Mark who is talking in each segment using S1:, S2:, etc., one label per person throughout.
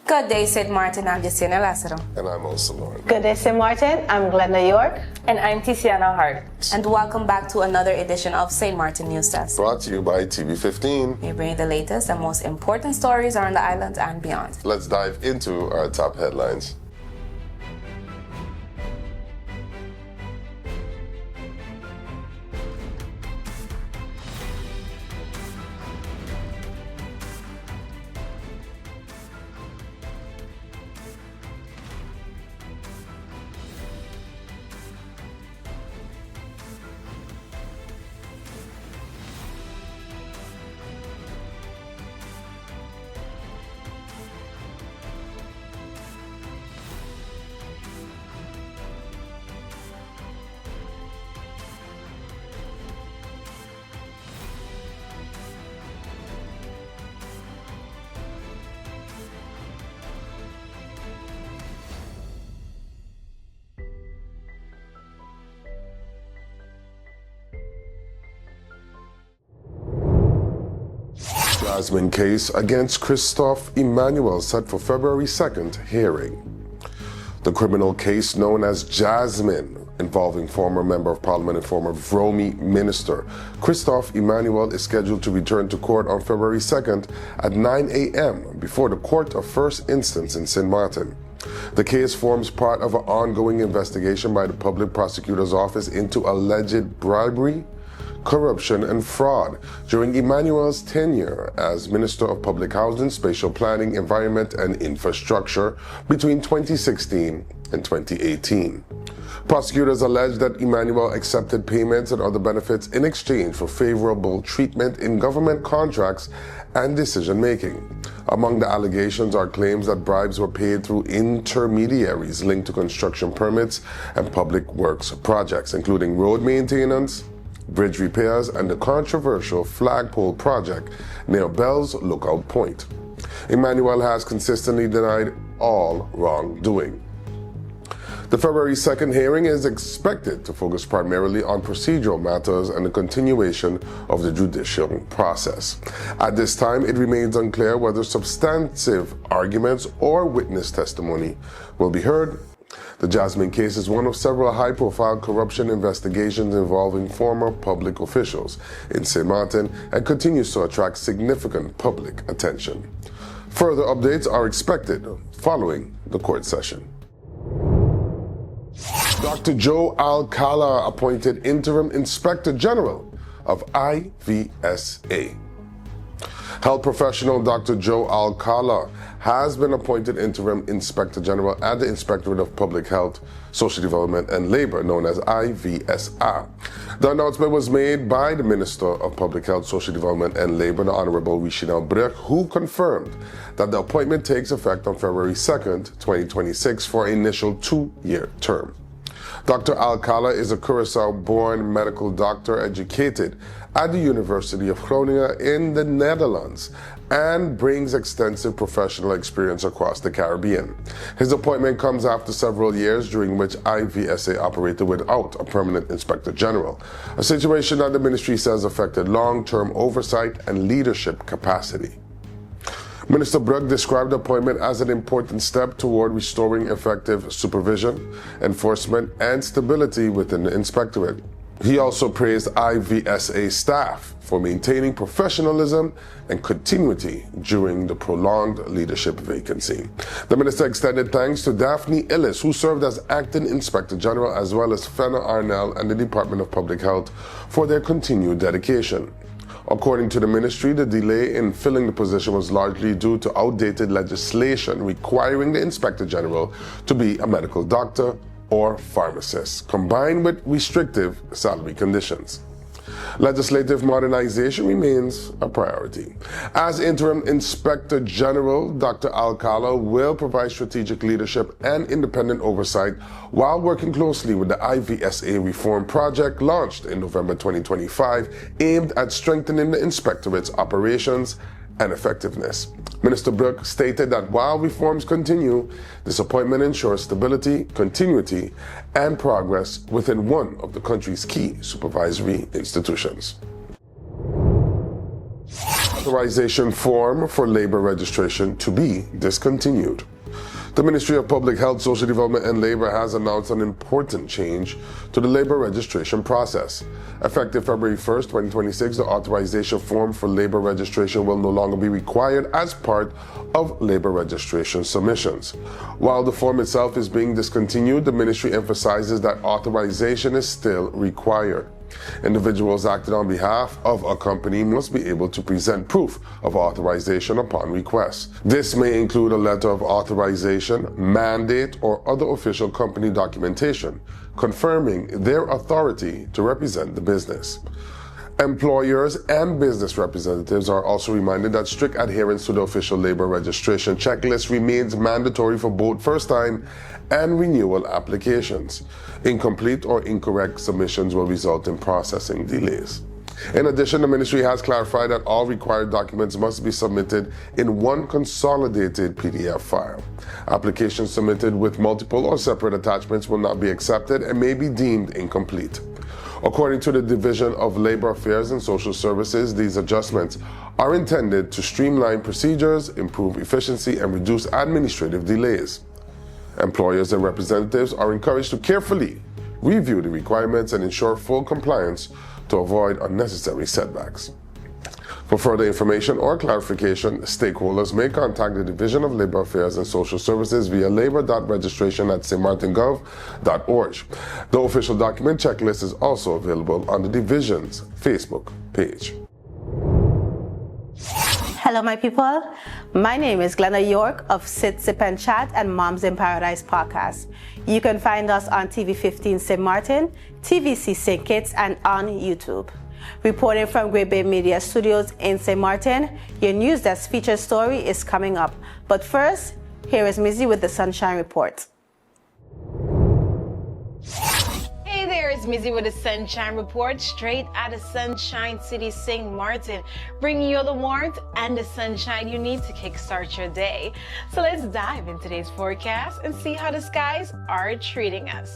S1: Good day, St. Maarten. I'm Jasmine.
S2: And I'm also Lauren.
S3: Good day, St. Maarten. I'm Glenda York.
S4: And I'm Tiziana Hart.
S1: And welcome back to another edition of St. Maarten NEWSDESK.
S2: Brought to you by TV15.
S1: We bring you the latest and most important stories around the island and beyond.
S2: Let's dive into our top headlines. Jasmine case against Christophe Emmanuel set for February 2nd hearing. The criminal case known as Jasmine, involving former Member of Parliament and former Vromi Minister Christophe Emmanuel, is scheduled to return to court on February 2nd at 9 a.m. before the Court of First Instance in St. Maarten. The case forms part of an ongoing investigation by the Public Prosecutor's Office into alleged bribery, corruption and fraud during Emmanuel's tenure as Minister of Public Housing, Spatial Planning, Environment and Infrastructure between 2016 and 2018. Prosecutors allege that Emmanuel accepted payments and other benefits in exchange for favorable treatment in government contracts and decision-making. Among the allegations are claims that bribes were paid through intermediaries linked to construction permits and public works projects, including road maintenance, bridge repairs, and the controversial flagpole project near Bell's Lookout Point. Emmanuel has consistently denied all wrongdoing. The February 2nd hearing is expected to focus primarily on procedural matters and the continuation of the judicial process. At this time, it remains unclear whether substantive arguments or witness testimony will be heard. The Jasmine case is one of several high-profile corruption investigations involving former public officials in St. Maarten and continues to attract significant public attention. Further updates are expected following the court session. Dr. Joe Alcalá appointed Interim Inspector General of IVSA. Health professional Dr. Joe Alcalá has been appointed Interim Inspector General at the Inspectorate of Public Health, Social Development and Labor, known as IVSA. The announcement was made by the Minister of Public Health, Social Development and Labor, the Honorable Richinel Brug, who confirmed that the appointment takes effect on February 2nd, 2026 for an initial 2-year term. Dr. Alcalá is a Curaçao-born medical doctor educated at the University of Groningen in the Netherlands and brings extensive professional experience across the Caribbean. His appointment comes after several years during which IVSA operated without a permanent Inspector General, a situation that the ministry says affected long-term oversight and leadership capacity. Minister Brug described the appointment as an important step toward restoring effective supervision, enforcement, and stability within the inspectorate. He also praised IVSA staff for maintaining professionalism and continuity during the prolonged leadership vacancy. The minister extended thanks to Daphne Illis, who served as acting Inspector General, as well as Fenna Arnell and the Department of Public Health for their continued dedication. According to the ministry, the delay in filling the position was largely due to outdated legislation requiring the Inspector General to be a medical doctor or pharmacist, combined with restrictive salary conditions. Legislative modernization remains a priority. As Interim Inspector General, Dr. Alcalá will provide strategic leadership and independent oversight while working closely with the IVSA reform project launched in November 2025, aimed at strengthening the Inspectorate's operations and effectiveness. Minister Brug stated that while reforms continue, this appointment ensures stability, continuity, and progress within one of the country's key supervisory institutions. authorization form for labor registration to be discontinued. The Ministry of Public Health, Social Development and Labor has announced an important change to the labor registration process. Effective February 1st, 2026, the authorization form for labor registration will no longer be required as part of labor registration submissions. While the form itself is being discontinued, the ministry emphasizes that authorization is still required. Individuals acting on behalf of a company must be able to present proof of authorization upon request. This may include a letter of authorization, mandate, or other official company documentation confirming their authority to represent the business. Employers and business representatives are also reminded that strict adherence to the official labor registration checklist remains mandatory for both first-time and renewal applications. Incomplete or incorrect submissions will result in processing delays. In addition, the ministry has clarified that all required documents must be submitted in one consolidated PDF file. Applications submitted with multiple or separate attachments will not be accepted and may be deemed incomplete. According to the Division of Labor Affairs and Social Services, these adjustments are intended to streamline procedures, improve efficiency, and reduce administrative delays. Employers and representatives are encouraged to carefully review the requirements and ensure full compliance to avoid unnecessary setbacks. For further information or clarification, stakeholders may contact the Division of Labor Affairs and Social Services via labor.registration@stmartingov.org. The official document checklist is also available on the Division's Facebook page.
S3: Hello, my people. My name is Glenna York of Sit, Sip, and Chat and Moms in Paradise podcast. You can find us on TV15 St. Martin, TVC St. Kitts, and on YouTube. Reporting from Cay Bay Media Studios in St. Martin, your NEWSDESK feature story is coming up. But first, here is Mizzy with the Sunshine Report.
S4: Hey there, it's Mizzy with the Sunshine Report, straight out of Sunshine City, St. Martin, bringing you the warmth and the sunshine you need to kickstart your day. So let's dive into today's forecast and see how the skies are treating us.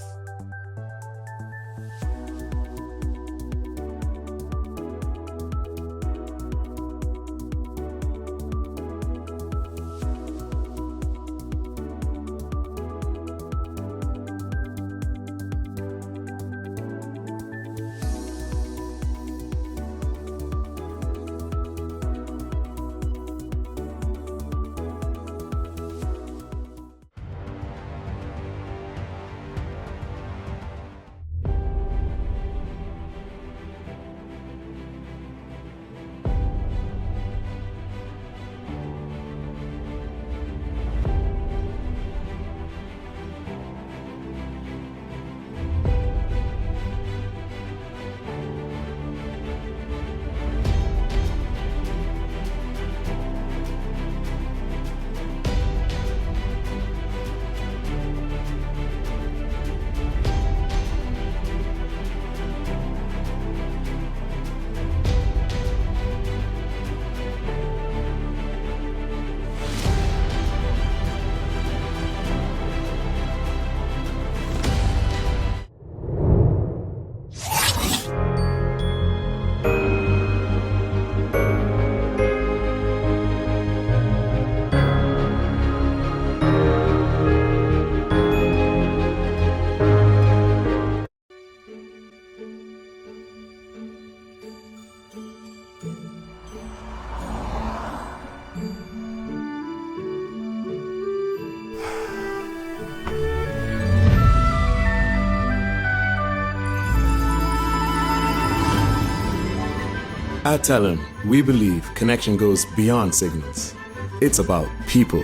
S5: At Interim, we believe connection goes beyond signals. It's about people.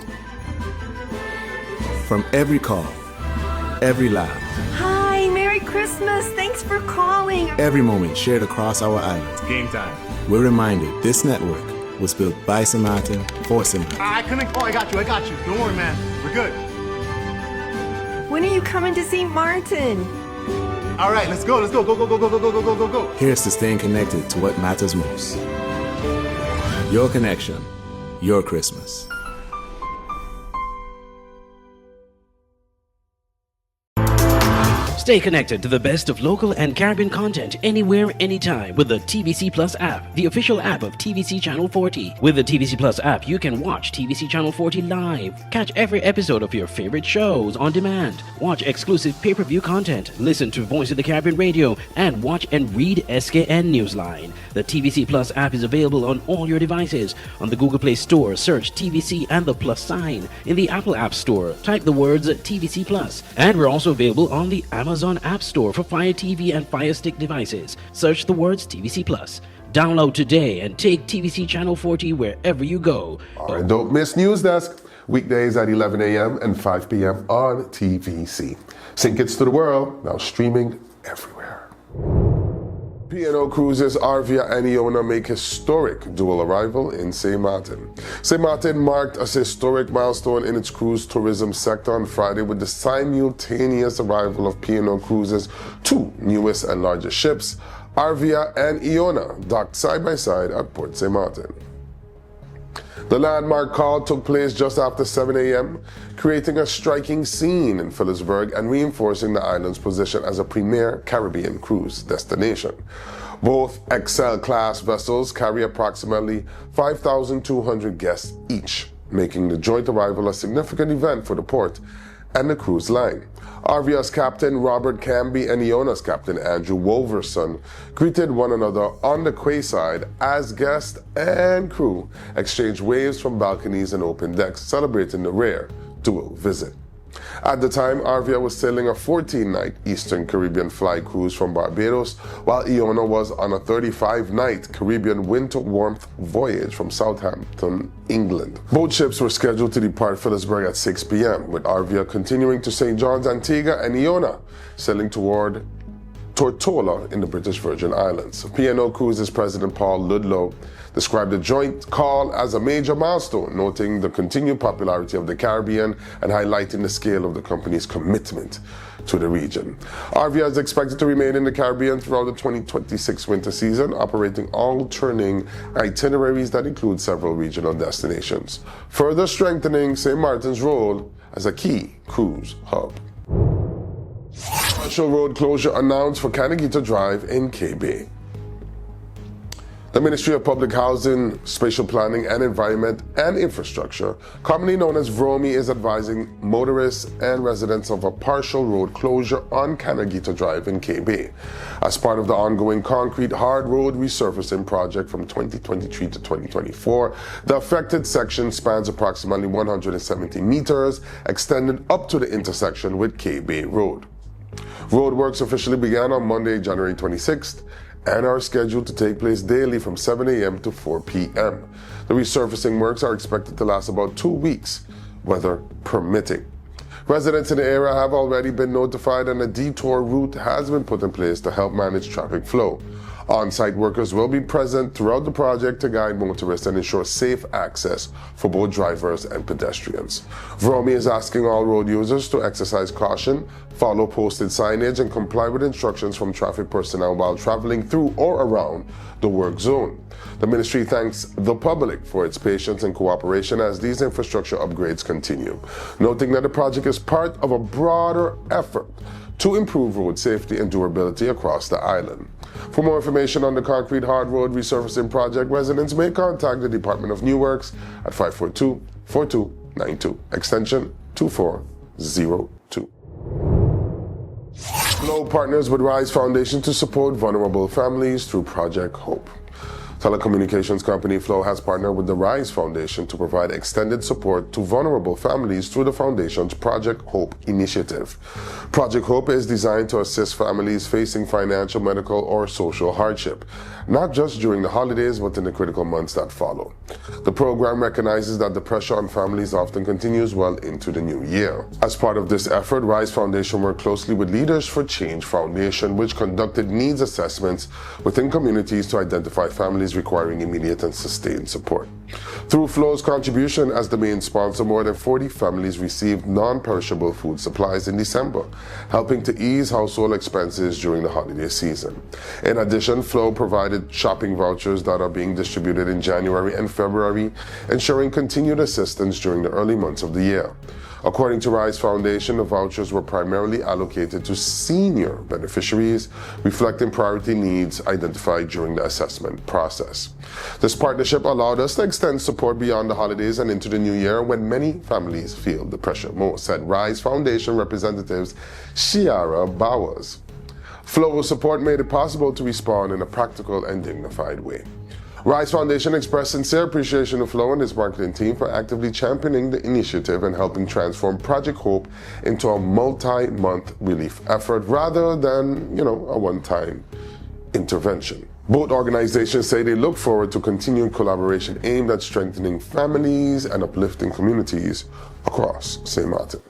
S5: From every call, every laugh,
S6: Hi, Merry Christmas. Thanks for calling.
S5: every moment shared across our island,
S7: Game time.
S5: we're reminded this network was built by St. Maarten for St. Maarten.
S7: I couldn't. Oh, I got you. Don't worry, man. We're good.
S6: When are you coming to St. Martin?
S7: All right, let's go. Go, go, go, go, go, go, go, go, go, go.
S5: Here's to staying connected to what matters most. Your connection, your Christmas.
S8: Stay connected to the best of local and Caribbean content anywhere, anytime with the TVC Plus app, the official app of TVC Channel 40. With the TVC Plus app, you can watch TVC Channel 40 live, catch every episode of your favorite shows on demand, watch exclusive pay-per-view content, listen to Voice of the Caribbean radio, and watch and read SKN Newsline. The TVC Plus app is available on all your devices. On the Google Play Store, search TVC and the plus sign. In the Apple App Store, type the words TVC Plus. And we're also available on the Amazon App Store for Fire TV and Fire Stick devices. Search the words TVC Plus. Download today and take TVC Channel 40 wherever you go.
S2: And don't miss NEWSDESK, weekdays at 11 a.m. and 5 p.m. on TVC. Sink It's to the World, now streaming everywhere. P&O Cruises, Arvia and Iona make historic dual arrival in St. Maarten. St. Maarten marked a historic milestone in its cruise tourism sector on Friday with the simultaneous arrival of P&O Cruises' two newest and largest ships, Arvia and Iona, docked side by side at Port St. Maarten. The landmark call took place just after 7 a.m., creating a striking scene in Phillipsburg and reinforcing the island's position as a premier Caribbean cruise destination. Both XL-class vessels carry approximately 5,200 guests each, making the joint arrival a significant event for the port and the cruise line. Arvia's captain Robert Camby and Iona's captain Andrew Wolverson greeted one another on the quayside as guests and crew exchanged waves from balconies and open decks, celebrating the rare dual visit. At the time, Arvia was sailing a 14-night Eastern Caribbean fly cruise from Barbados, while Iona was on a 35-night Caribbean winter warmth voyage from Southampton, England. Both ships were scheduled to depart Phillipsburg at 6 p.m., with Arvia continuing to St. John's, Antigua, and Iona sailing toward Tortola in the British Virgin Islands. P&O Cruises President Paul Ludlow described the joint call as a major milestone, noting the continued popularity of the Caribbean and highlighting the scale of the company's commitment to the region. Arvia is expected to remain in the Caribbean throughout the 2026 winter season, operating alternating itineraries that include several regional destinations, further strengthening St. Maarten's role as a key cruise hub. Partial road closure announced for Cannegieter Drive in Cay Bay. The Ministry of Public Housing, Spatial Planning and Environment and Infrastructure, commonly known as VROMI, is advising motorists and residents of a partial road closure on Cannegieter Drive in Cay Bay. As part of the ongoing concrete hard road resurfacing project from 2023 to 2024, the affected section spans approximately 170 meters, extended up to the intersection with Cay Bay Road. Roadworks officially began on Monday, January 26th, and are scheduled to take place daily from 7 a.m. to 4 p.m. The resurfacing works are expected to last about 2 weeks, weather permitting. Residents in the area have already been notified and a detour route has been put in place to help manage traffic flow. On-site workers will be present throughout the project to guide motorists and ensure safe access for both drivers and pedestrians. VROMI is asking all road users to exercise caution, follow posted signage, and comply with instructions from traffic personnel while traveling through or around the work zone. The ministry thanks the public for its patience and cooperation as these infrastructure upgrades continue, noting that the project is part of a broader effort to improve road safety and durability across the island. For more information on the concrete hard road resurfacing project, residents may contact the Department of New Works at 542-4292, extension 2402. Flow partners with Rise Foundation to support vulnerable families through Project Hope. Telecommunications company Flow has partnered with the Rise Foundation to provide extended support to vulnerable families through the Foundation's Project Hope initiative. Project Hope is designed to assist families facing financial, medical, or social hardship, not just during the holidays, but in the critical months that follow. The program recognizes that the pressure on families often continues well into the new year. As part of this effort, Rise Foundation worked closely with Leaders for Change Foundation, which conducted needs assessments within communities to identify families requiring immediate and sustained support. Through Flow's contribution as the main sponsor, more than 40 families received non-perishable food supplies in December, helping to ease household expenses during the holiday season. In addition, Flow provided shopping vouchers that are being distributed in January and February, ensuring continued assistance during the early months of the year. According to Rise Foundation, the vouchers were primarily allocated to senior beneficiaries, reflecting priority needs identified during the assessment process. This partnership allowed us to extend support beyond the holidays and into the new year when many families feel the pressure most, said Rise Foundation representatives Shiara Bowers. Flow of support made it possible to respond in a practical and dignified way. Rise Foundation expressed sincere appreciation to Flo and his marketing team for actively championing the initiative and helping transform Project Hope into a multi-month relief effort rather than, a one-time intervention. Both organizations say they look forward to continued collaboration aimed at strengthening families and uplifting communities across St. Maarten.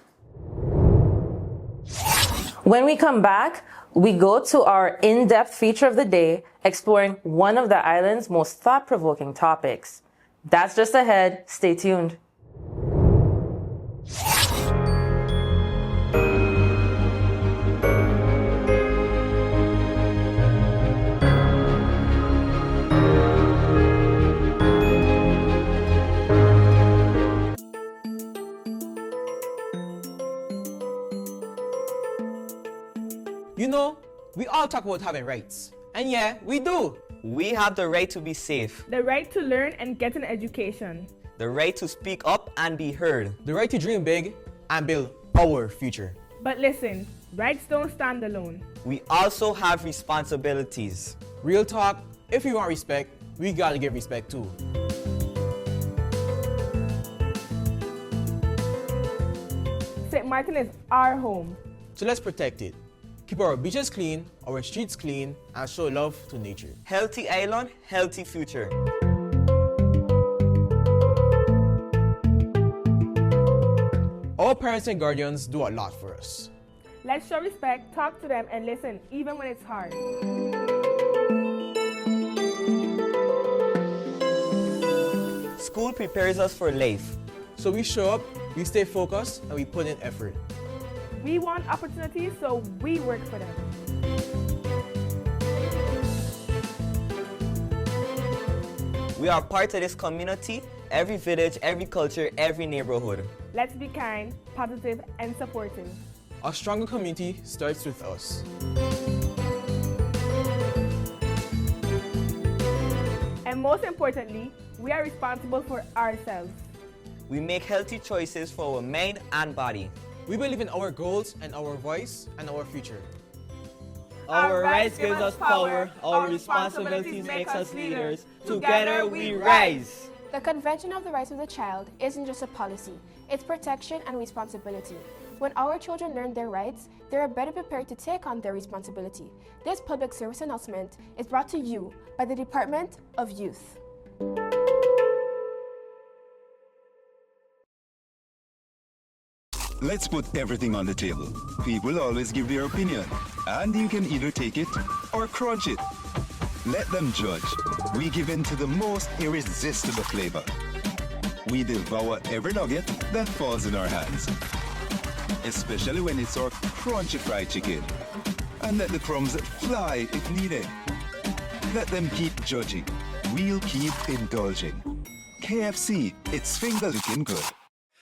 S1: When we come back, we go to our in-depth feature of the day, exploring one of the island's most thought-provoking topics. That's just ahead. Stay tuned.
S9: We all talk about having rights. And yeah, we do.
S10: We have the right to be safe.
S11: The right to learn and get an education.
S10: The right to speak up and be heard.
S9: The right to dream big and build our future.
S11: But listen, rights don't stand alone.
S10: We also have responsibilities.
S9: Real talk, if we want respect, we gotta give respect too.
S11: St. Maarten is our home.
S9: So let's protect it. Keep our beaches clean, our streets clean, and show love to nature.
S10: Healthy island, healthy future.
S9: Our parents and guardians do a lot for us.
S11: Let's show respect, talk to them, and listen, even when it's hard.
S10: School prepares us for life.
S9: So we show up, we stay focused, and we put in effort.
S11: We want opportunities, so we work for them.
S10: We are part of this community, every village, every culture, every neighborhood.
S11: Let's be kind, positive, and supportive.
S9: A stronger community starts with us.
S11: And most importantly, we are responsible for ourselves.
S10: We make healthy choices for our mind and body.
S9: We believe in our goals and our voice and our future.
S10: Our rights give us power, our responsibilities make us leaders. Together we rise.
S12: The Convention of the Rights of the Child isn't just a policy, it's protection and responsibility. When our children learn their rights, they are better prepared to take on their responsibility. This public service announcement is brought to you by the Department of Youth.
S13: Let's put everything on the table. People always give their opinion, and you can either take it or crunch it. Let them judge. We give in to the most irresistible flavor. We devour every nugget that falls in our hands, especially when it's our crunchy fried chicken. And let the crumbs fly if needed. Let them keep judging. We'll keep indulging. KFC, it's finger licking good.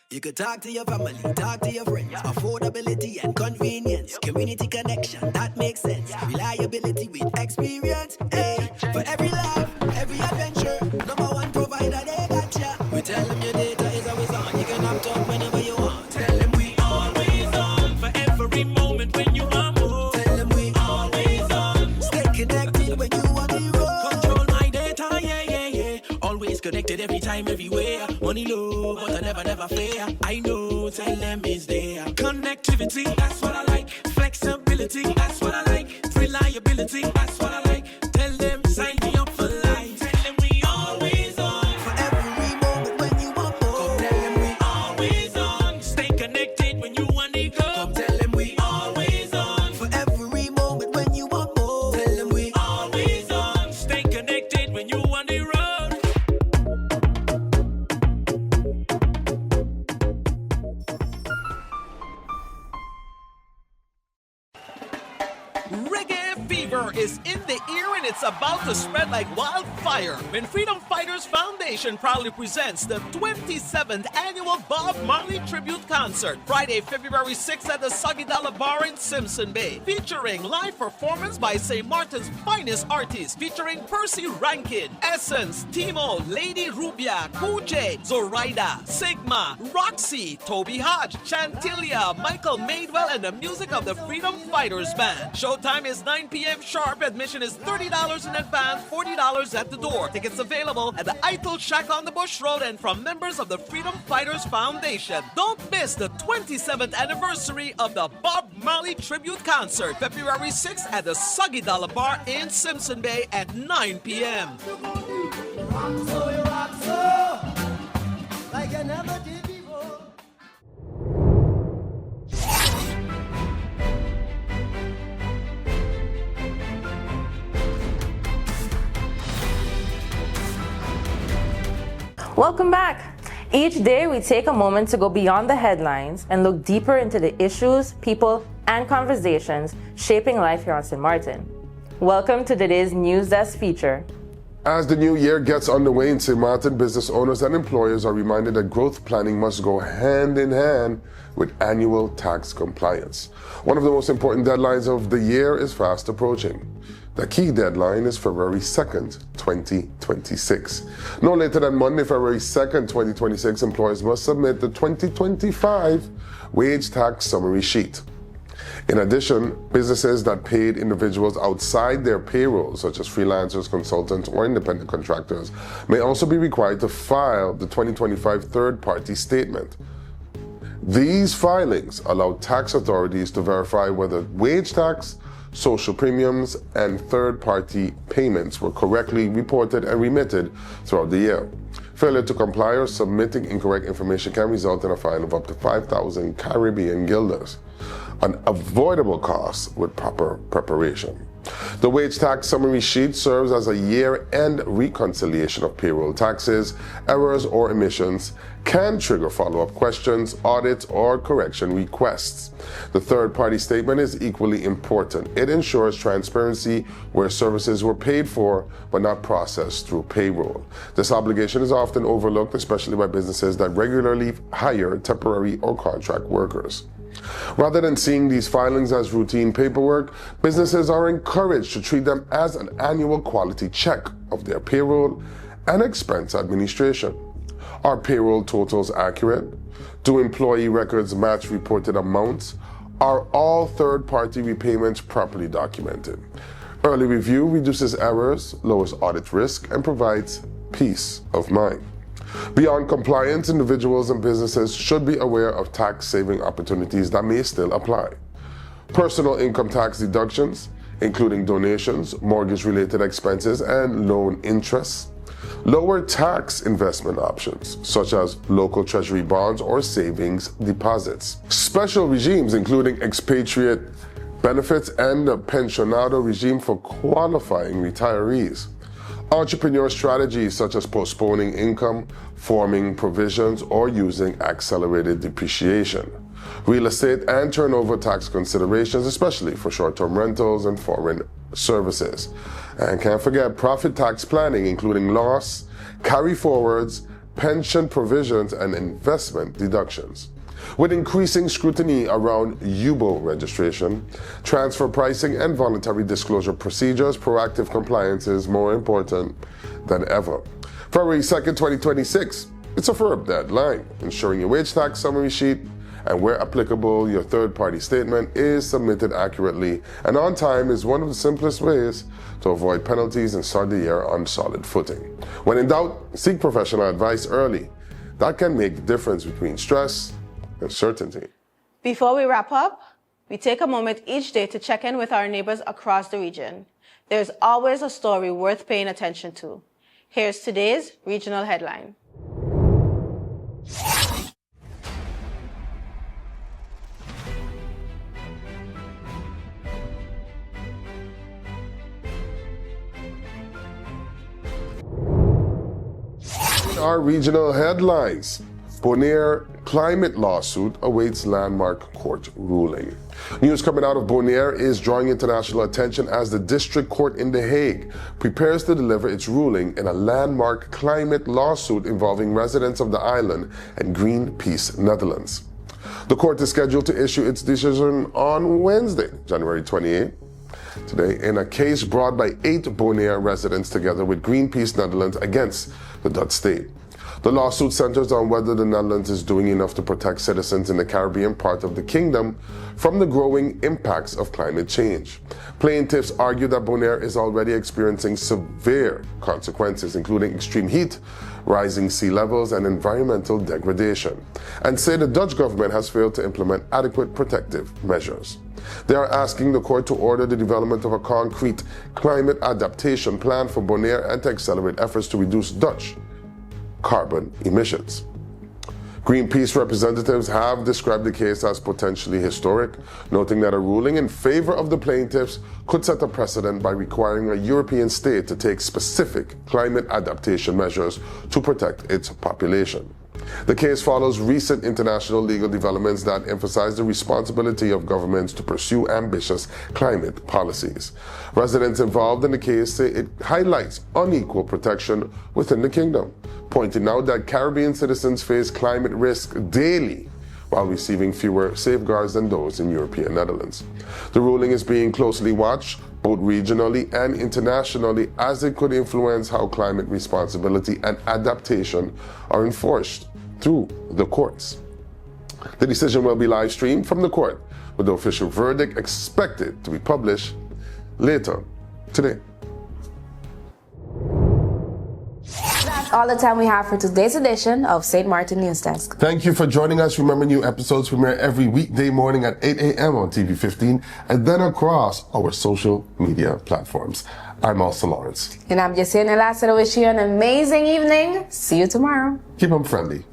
S14: You could talk to your family, talk to your friends. Affordability and convenience. Community connection, that makes sense. Reliability with experience. Hey, for every love, every adventure. Number one provider, they got ya. We tell them your data is always on. You can opt out whenever you want. Tell them we always on. For every moment when you are more. Tell them we always on. Stay connected when you want to roll. Control my data, yeah. Always connected every time, everywhere. Money low, but I never fair. I know, tell them it's there. Connectivity, that's what I like. Flexibility, that's what I like. Reliability, that's what I like. Tell them, sign me up for life. Tell them we always on. For every moment when you want more. Come tell them we always on. Stay connected when you want to go. Come tell them we always on. For every moment when you want more. Tell them we always on. Stay connected when you want to roll.
S15: fever is in the air and it's about to spread like wildfire when Freedom Fighters Foundation proudly presents the 27th annual Bob Marley Tribute Concert, Friday, February 6th at the Sagidala Bar in Simpson Bay, featuring live performance by St. Martin's finest artists, featuring Percy Rankin, Essence, Timo, Lady Rubia, Kuje, Zoraida, Sigma, Roxy, Toby Hodge, Chantilia, Michael Madewell, and the music of the Freedom Fighters Band. Showtime is 9 p.m. sharp. Admission is $30 in advance, $40 at the door. Tickets available at the Eitel Shack on the Bush Road and from members of the Freedom Fighters Foundation. Don't miss the 27th anniversary of the Bob Marley Tribute Concert, February 6th at the Sagidala Bar in Simpson Bay at 9 p.m.
S14: Like I never did before.
S1: Welcome back. Each day we take a moment to go beyond the headlines and look deeper into the issues, people, and conversations shaping life here on St. Maarten. Welcome to today's News Desk feature.
S2: As the new year gets underway in St. Maarten, business owners and employers are reminded that growth planning must go hand in hand with annual tax compliance. One of the most important deadlines of the year is fast approaching. The key deadline is February 2nd, 2026. No later than Monday, February 2nd, 2026, employers must submit the 2025 wage tax summary sheet. In addition, businesses that paid individuals outside their payroll, such as freelancers, consultants, or independent contractors, may also be required to file the 2025 third-party statement. These filings allow tax authorities to verify whether wage tax, social premiums, and third-party payments were correctly reported and remitted throughout the year. Failure to comply or submitting incorrect information can result in a fine of up to 5,000 Caribbean guilders, an avoidable cost with proper preparation. The wage tax summary sheet serves as a year-end reconciliation of payroll taxes. Errors or omissions can trigger follow-up questions, audits, or correction requests. The third-party statement is equally important. It ensures transparency where services were paid for but not processed through payroll. This obligation is often overlooked, especially by businesses that regularly hire temporary or contract workers. Rather than seeing these filings as routine paperwork, businesses are encouraged to treat them as an annual quality check of their payroll and expense administration. Are payroll totals accurate? Do employee records match reported amounts? Are all third-party repayments properly documented? Early review reduces errors, lowers audit risk, and provides peace of mind. Beyond compliance, individuals and businesses should be aware of tax-saving opportunities that may still apply. Personal income tax deductions, including donations, mortgage-related expenses, and loan interests. Lower tax investment options, such as local treasury bonds or savings deposits. Special regimes, including expatriate benefits and a pensionado regime for qualifying retirees. Entrepreneur strategies such as postponing income, forming provisions, or using accelerated depreciation. Real estate and turnover tax considerations, especially for short-term rentals and foreign services. And can't forget profit tax planning, including loss, carry-forwards, pension provisions, and investment deductions. With increasing scrutiny around UBO registration, transfer pricing, and voluntary disclosure procedures, proactive compliance is more important than ever. February 2nd, 2026, it's a firm deadline, ensuring your wage tax summary sheet and, where applicable, your third-party statement is submitted accurately and on time is one of the simplest ways to avoid penalties and start the year on solid footing. When in doubt, seek professional advice early. That can make the difference between stress and certainty.
S3: Before we wrap up, we take a moment each day to check in with our neighbors across the region. There's always a story worth paying attention to. Here's today's regional headline.
S2: Our regional headlines. Bonaire climate lawsuit awaits landmark court ruling. News coming out of Bonaire is drawing international attention as the district court in The Hague prepares to deliver its ruling in a landmark climate lawsuit involving residents of the island and Greenpeace Netherlands. The court is scheduled to issue its decision on Wednesday, January 28th. Today, in a case brought by 8 Bonaire residents together with Greenpeace Netherlands against the Dutch state. The lawsuit centers on whether the Netherlands is doing enough to protect citizens in the Caribbean part of the kingdom from the growing impacts of climate change. Plaintiffs argue that Bonaire is already experiencing severe consequences, including extreme heat, rising sea levels, and environmental degradation, and say the Dutch government has failed to implement adequate protective measures. They are asking the court to order the development of a concrete climate adaptation plan for Bonaire and to accelerate efforts to reduce Dutch carbon emissions. Greenpeace representatives have described the case as potentially historic, noting that a ruling in favor of the plaintiffs could set a precedent by requiring a European state to take specific climate adaptation measures to protect its population. The case follows recent international legal developments that emphasize the responsibility of governments to pursue ambitious climate policies. Residents involved in the case say it highlights unequal protection within the kingdom, pointing out that Caribbean citizens face climate risk daily while receiving fewer safeguards than those in European Netherlands. The ruling is being closely watched both regionally and internationally, as it could influence how climate responsibility and adaptation are enforced through the courts. The decision will be live streamed from the court, with the official verdict expected to be published later today.
S1: That's all the time we have for today's edition of St. Maarten News Desk.
S2: Thank you for joining us. Remember, new episodes premiere every weekday morning at 8 a.m. on TV15 and then across our social media platforms. I'm Elsa Lawrence.
S1: And I'm Jasmine. And last, I wish you an amazing evening. See you tomorrow.
S2: Keep them friendly.